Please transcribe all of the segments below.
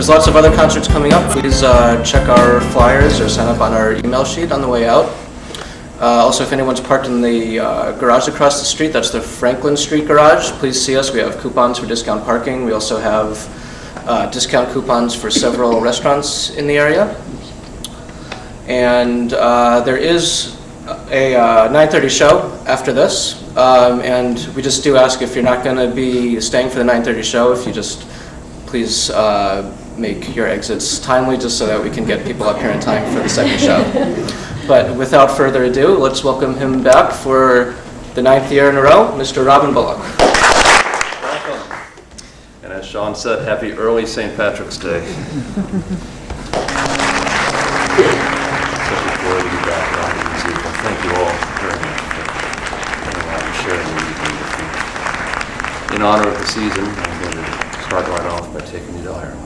there's lots of other concerts coming up. Please check our flyers or sign up on our email sheet on the way out. Also, if anyone's parked in the garage across the street, that's the Franklin Street garage, please see us. We have coupons for discount parking. We also have discount coupons for several restaurants in the area. And there is a 9:30 show after this. And we just do ask, if you're not going to be staying for the 9:30 show, if you just please make your exits timely, just so that we can get people up here in time for the second show. But without further ado, let's welcome him back for the 9th year in a row, Mr. Robin Bullock. Welcome. And as Sean said, happy early St. Patrick's Day. Such a joy to be back around the Musik. And thank you all very much for coming out and sharing the evening with me. In honor of the season, I'm going to start right off by taking you to Ireland.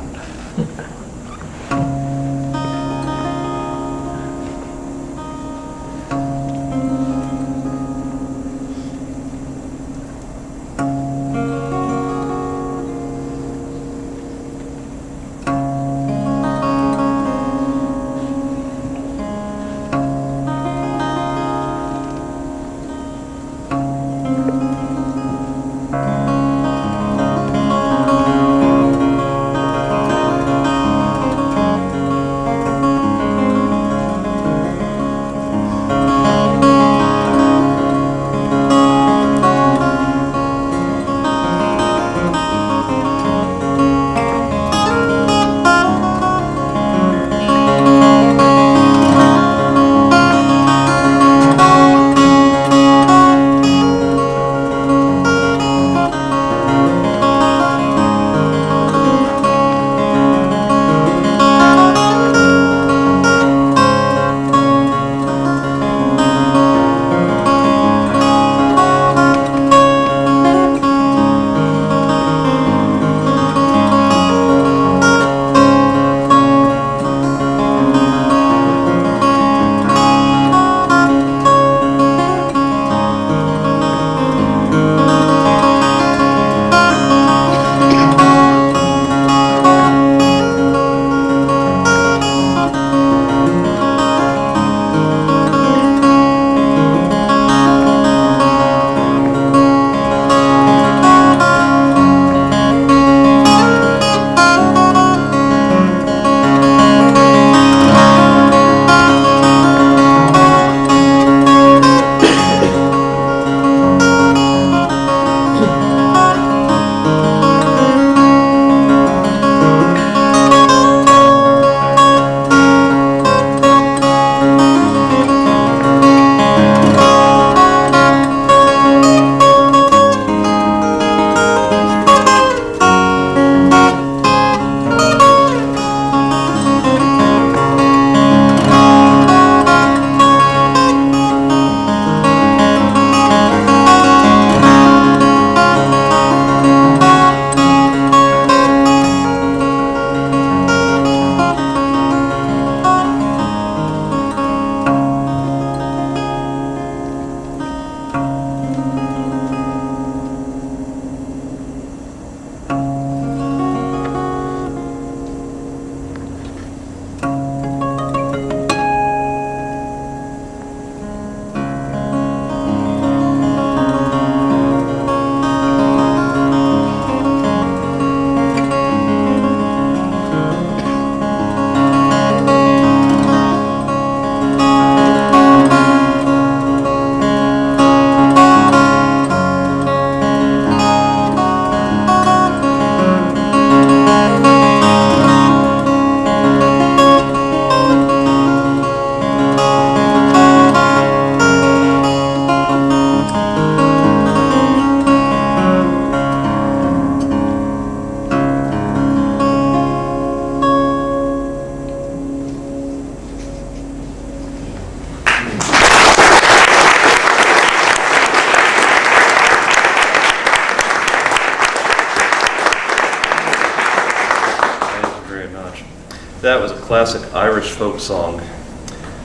That was a classic Irish folk song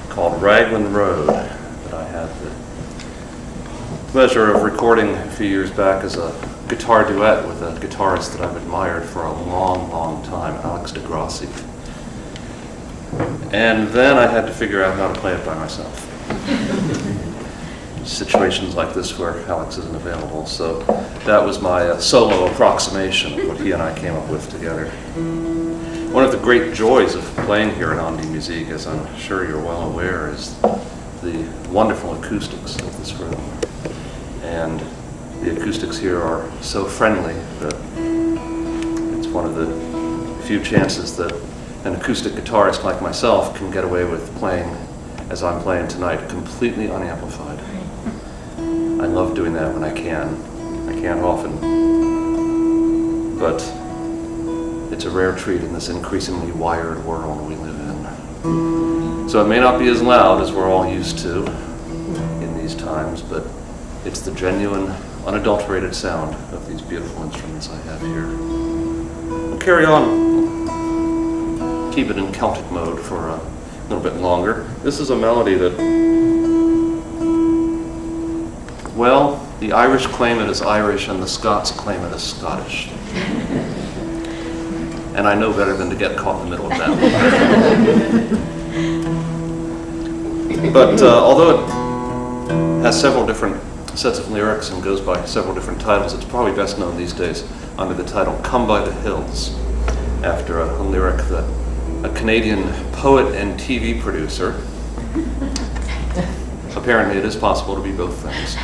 called Raglan Road that I have the pleasure of recording a few years back as a guitar duet with a guitarist that I've admired for a long, long time, Alex DeGrassi. And then I had to figure out how to play it by myself. Situations like this where Alex isn't available, so that was my solo approximation of what he and I came up with together. One of the great joys of playing here at Ande Musik, as I'm sure you're well aware, is the wonderful acoustics of this room. And the acoustics here are so friendly that it's one of the few chances that an acoustic guitarist like myself can get away with playing as I'm playing tonight, completely unamplified. I love doing that when I can. I can't often, but it's a rare treat in this increasingly wired world we live in. So it may not be as loud as we're all used to in these times, but it's the genuine, unadulterated sound of these beautiful instruments I have here. We'll carry on. Keep it in Celtic mode for a little bit longer. This is a melody that, well, the Irish claim it as Irish and the Scots claim it as Scottish. And I know better than to get caught in the middle of that. But although it has several different sets of lyrics and goes by several different titles, it's probably best known these days under the title Come by the Hills, after a lyric that a Canadian poet and TV producer, apparently it is possible to be both things,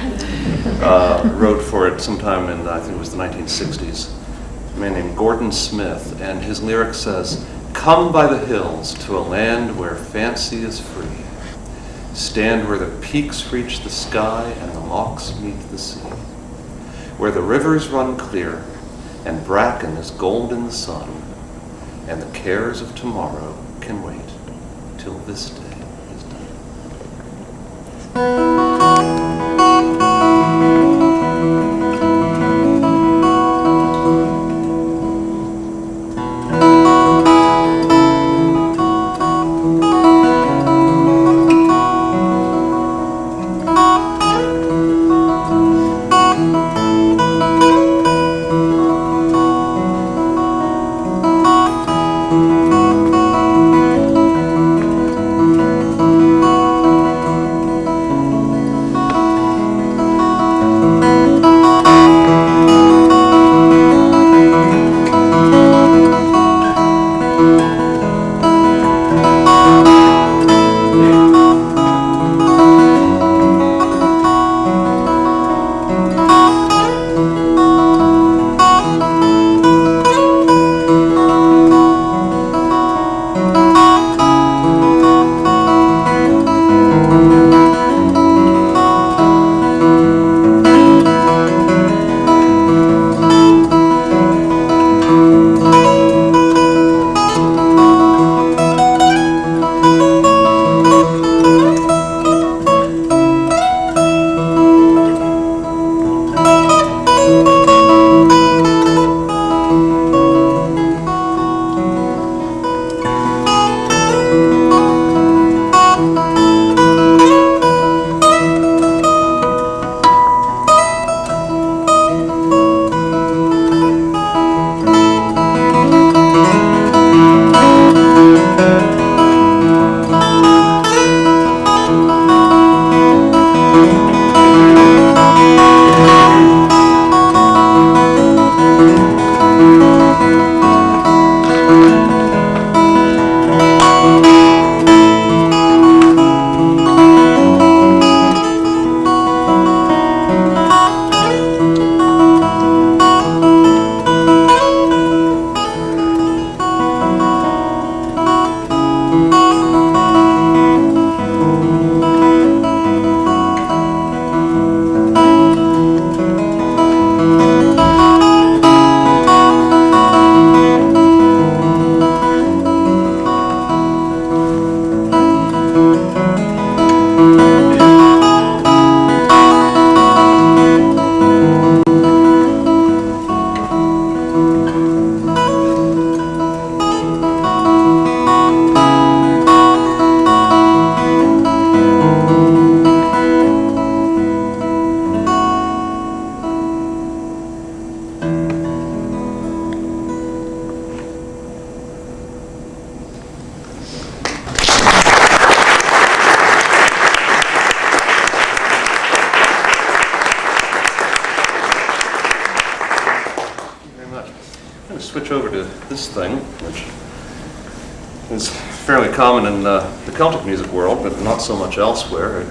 wrote for it sometime in, I think it was the 1960s, a man named Gordon Smith, and his lyric says, "Come by the hills to a land where fancy is free. Stand where the peaks reach the sky and the lochs meet the sea. Where the rivers run clear and bracken is gold in the sun, and the cares of tomorrow can wait till this day is done." switch over to this thing, which is fairly common in the Celtic music world, but not so much elsewhere. It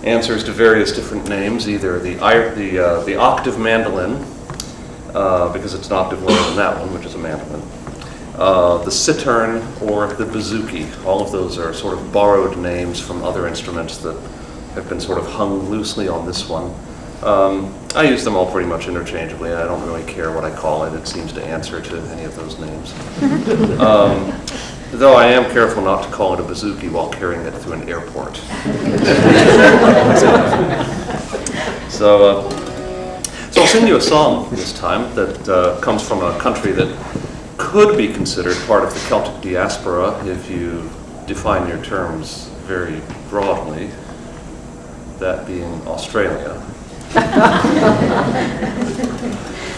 answers to various different names, either the octave mandolin, because it's an octave lower than that one, which is a mandolin, the cittern, or the bouzouki. All of those are sort of borrowed names from other instruments that have been sort of hung loosely on this one. I use them all pretty much interchangeably. I don't really care what I call it. It seems to answer to any of those names. Though I am careful not to call it a bouzouki while carrying it through an airport. So I'll sing you a song this time that comes from a country that could be considered part of the Celtic diaspora if you define your terms very broadly, that being Australia.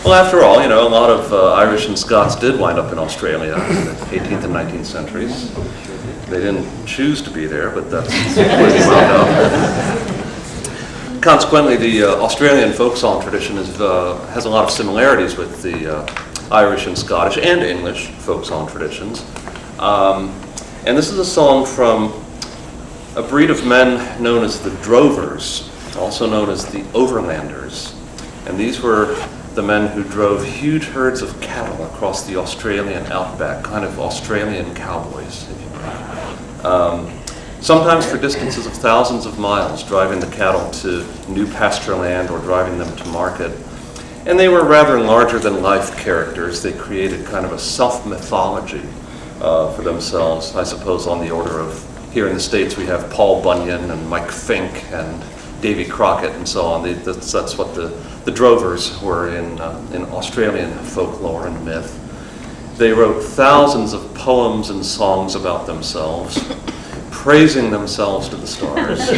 Well, after all, you know, a lot of Irish and Scots did wind up in Australia in the 18th and 19th centuries. They didn't choose to be there, but that's where they wound up. Consequently, the Australian folk song tradition has a lot of similarities with the Irish and Scottish and English folk song traditions. And this is a song from a breed of men known as the drovers, also known as the overlanders. And these were the men who drove huge herds of cattle across the Australian outback, kind of Australian cowboys, if you like. Sometimes for distances of thousands of miles, driving the cattle to new pasture land or driving them to market. And they were rather larger-than-life characters. They created kind of a self-mythology for themselves, I suppose, on the order of, here in the States we have Paul Bunyan and Mike Fink and Davy Crockett and so on. That's what the drovers were in Australian folklore and myth. They wrote thousands of poems and songs about themselves, praising themselves to the stars,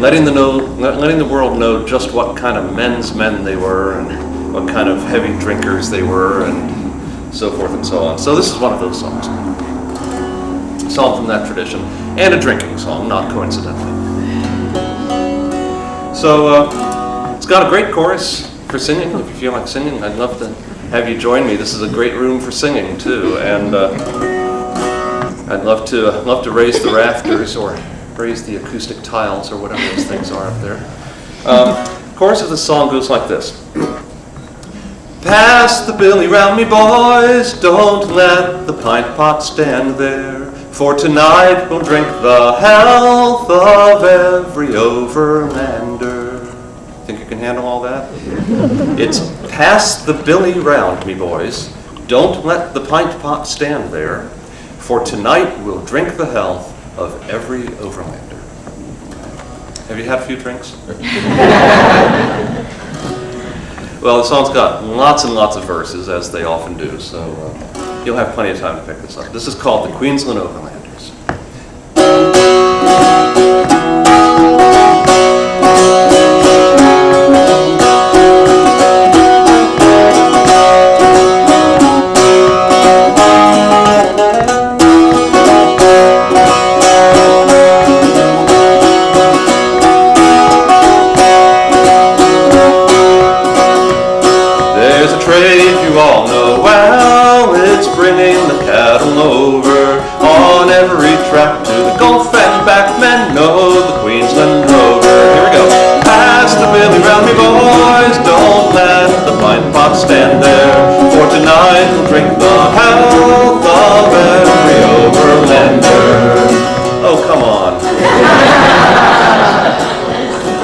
letting the world know just what kind of men's men they were and what kind of heavy drinkers they were and so forth and so on. So this is one of those songs. A song from that tradition, and a drinking song, not coincidentally. So it's got a great chorus for singing. If you feel like singing, I'd love to have you join me. This is a great room for singing too, and I'd love to raise the rafters or raise the acoustic tiles or whatever those things are up there. Chorus of the song goes like this. Pass the billy round me, boys, don't let the pint pot stand there, for tonight we'll drink the health of every overlander. Think you can handle all that? It's pass the billy round me, boys, don't let the pint pot stand there, for tonight we'll drink the health of every overlander. Have you had a few drinks? Well, the song's got lots and lots of verses, as they often do, so you'll have plenty of time to pick this up. This is called the Queensland Overlanders. Stand there, for tonight we'll drink the health of every overlander. Oh, come on.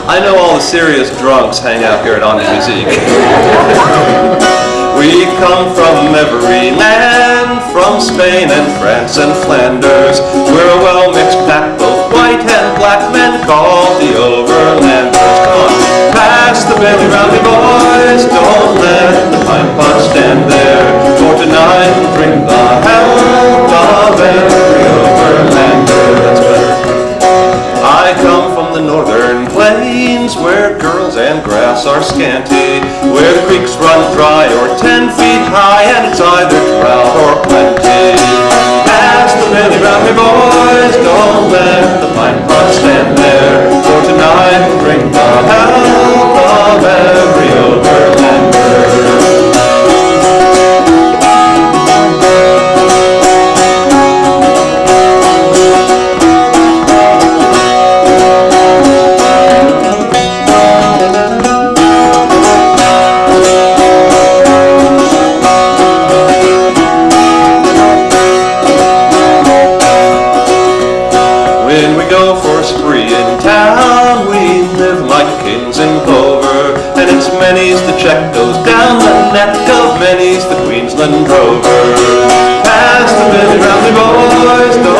I know all the serious drunks hang out here at Ande Musik. We come from every land, from Spain and France and Flanders. We're a well-mixed pack, both white and black men, called the Overlanders. Come on, pass the billy round me, boys, don't let the pint pot stand there, for tonight we'll drink the health of every Overlander. That's better. I come from the northern plains, where girls and grass are scanty, where the creeks run dry or 10 feet high, and it's either trout or plenty. Pass the billy round me, boys, don't let the pint pot stand there, for tonight we'll drink the health of every Overlander.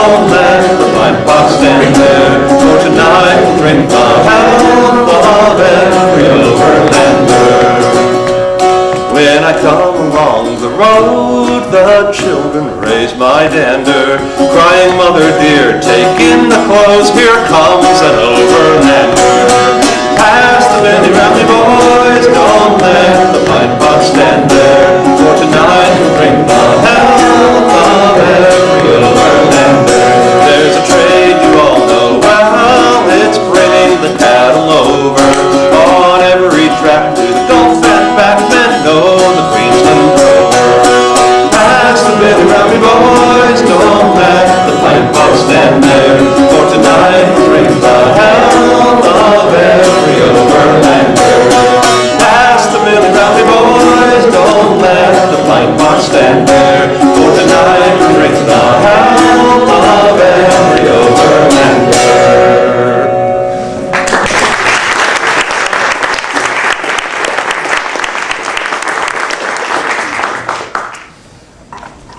don't let the pine pot stand there, for tonight we'll drink the health of every overlander. When I come along the road, the children raise my dander, crying, "Mother dear, take in the clothes, here comes an overlander." Pass the belly round me, boys, don't let the pine pot stand there, for tonight we'll drink the health of every overlander. There's a trade you all know well, it's bringing the cattle over on every track to the Gulf and back, men know the Queensland Rover. Pass the belly round me, boys, don't let the pine pot stand there, for tonight we'll drink the health of every overlander. Pass the belly round me, boys, don't let the pine pot stand there, for tonight we'll drink the health of every overlander.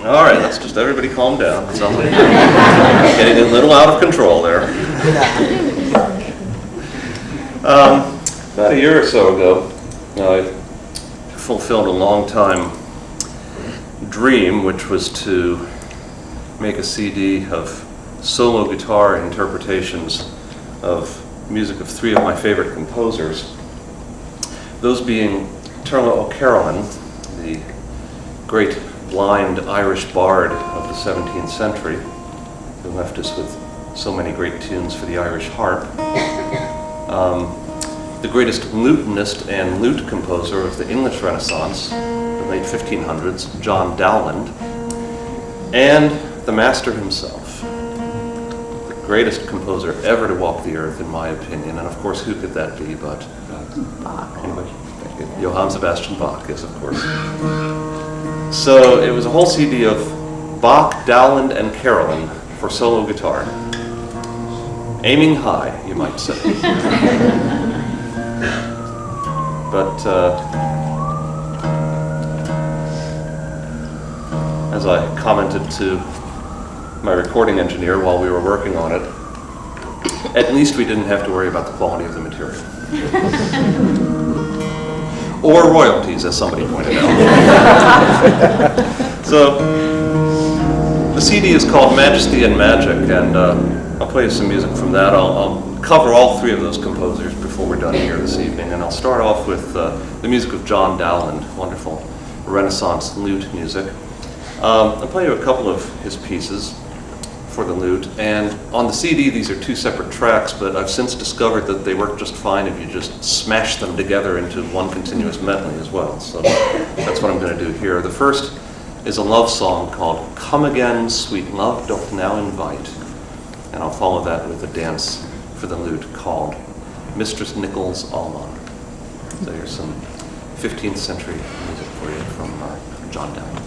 All right, let's just everybody calm down. It sounds like you're getting a little out of control there. About a year or so ago, I fulfilled a long-time dream, which was to make a CD of solo guitar interpretations of music of three of my favorite composers. Those being Turlough O'Carolan, the great blind Irish bard of the 17th century, who left us with so many great tunes for the Irish harp. The greatest lutenist and lute composer of the English Renaissance, the late 1500s, John Dowland, and the master himself, the greatest composer ever to walk the earth, in my opinion. And of course, who could that be but anybody? Johann Sebastian Bach, yes, of course. So it was a whole CD of Bach, Dowland, and Carolan for solo guitar. Aiming high, you might say. But as I commented to my recording engineer while we were working on it, at least we didn't have to worry about the quality of the material. Or royalties, as somebody pointed out. So, the CD is called Majesty and Magic, and I'll play you some music from that. I'll cover all three of those composers before we're done here this evening, and I'll start off with the music of John Dowland, wonderful Renaissance lute music. I'll play you a couple of his pieces for the lute, and on the CD these are two separate tracks, but I've since discovered that they work just fine if you just smash them together into one continuous medley as well, so that's what I'm going to do here. The first is a love song called Come Again, Sweet Love Doth Now Invite, and I'll follow that with a dance for the lute called Mistress Nichols Almond. So here's some 15th century music for you from John Dowland.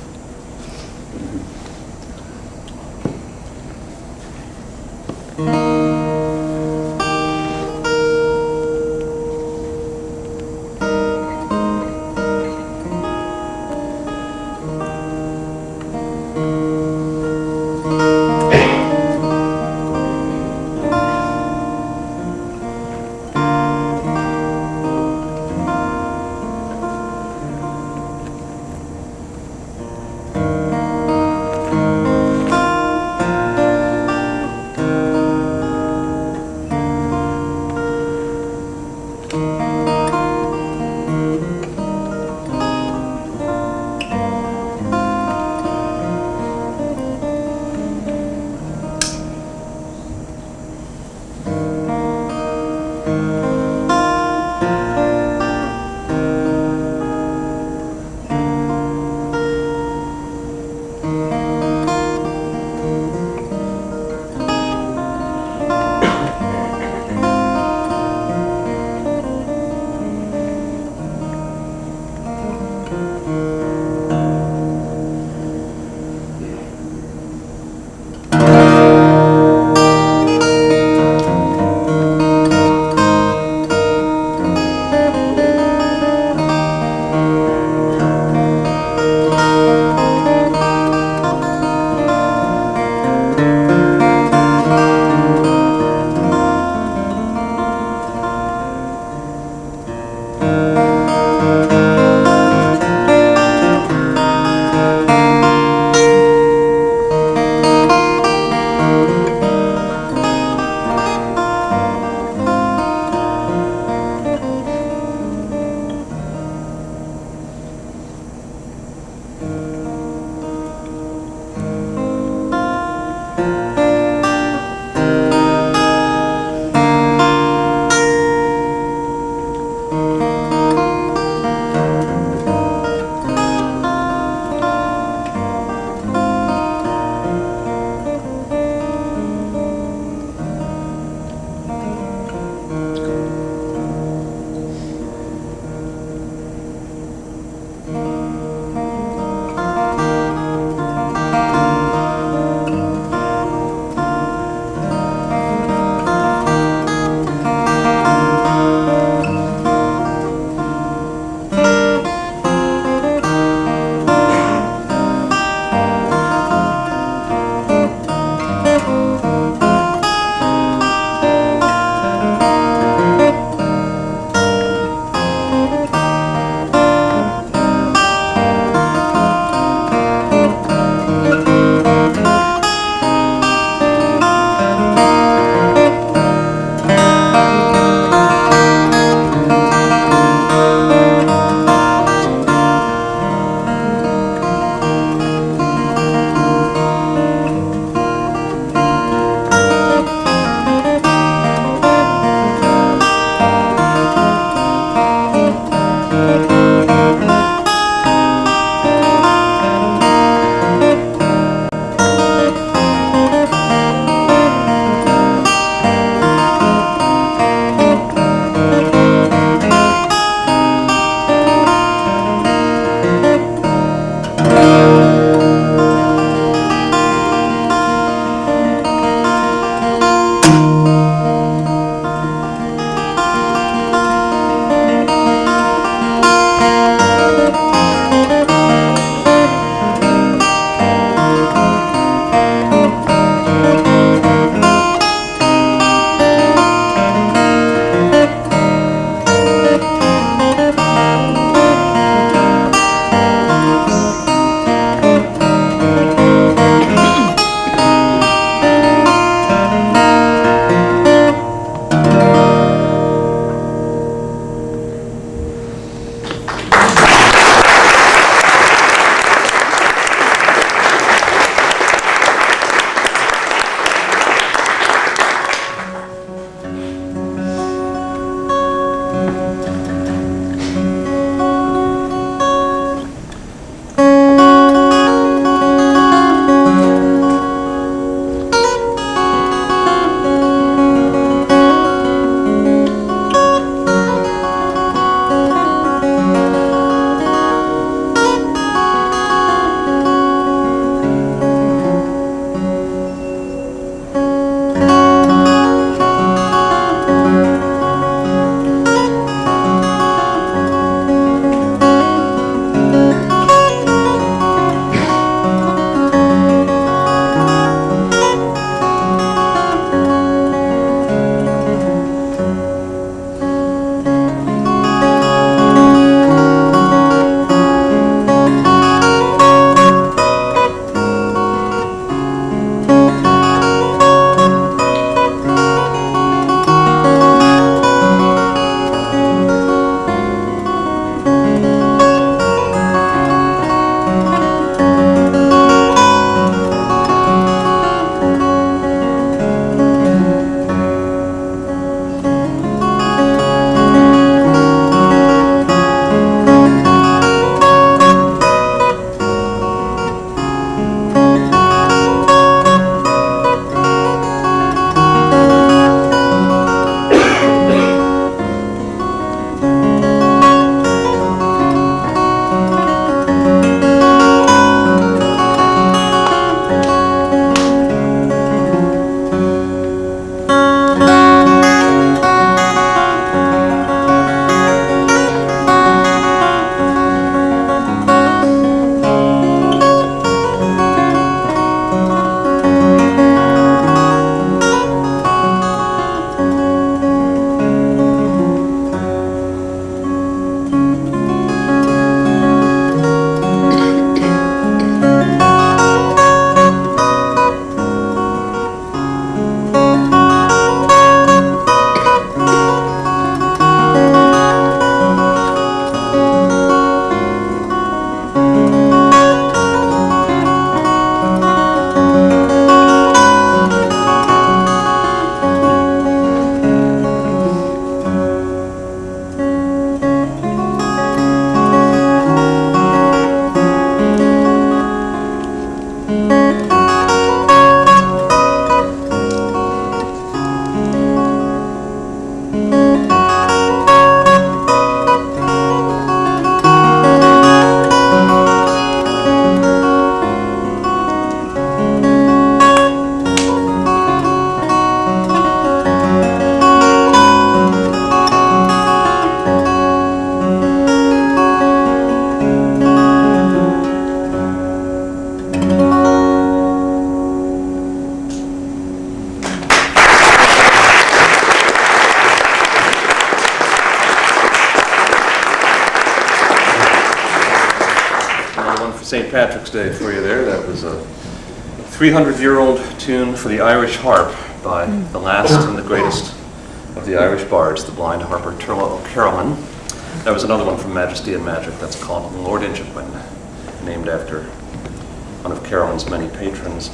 St. Patrick's Day for you there. That was a 300-year-old tune for the Irish harp by the last and the greatest of the Irish bards, the blind harper Turlough O'Carolan. That was another one from Majesty and Magic that's called Lord Inchiquin, named after one of Carolyn's many patrons.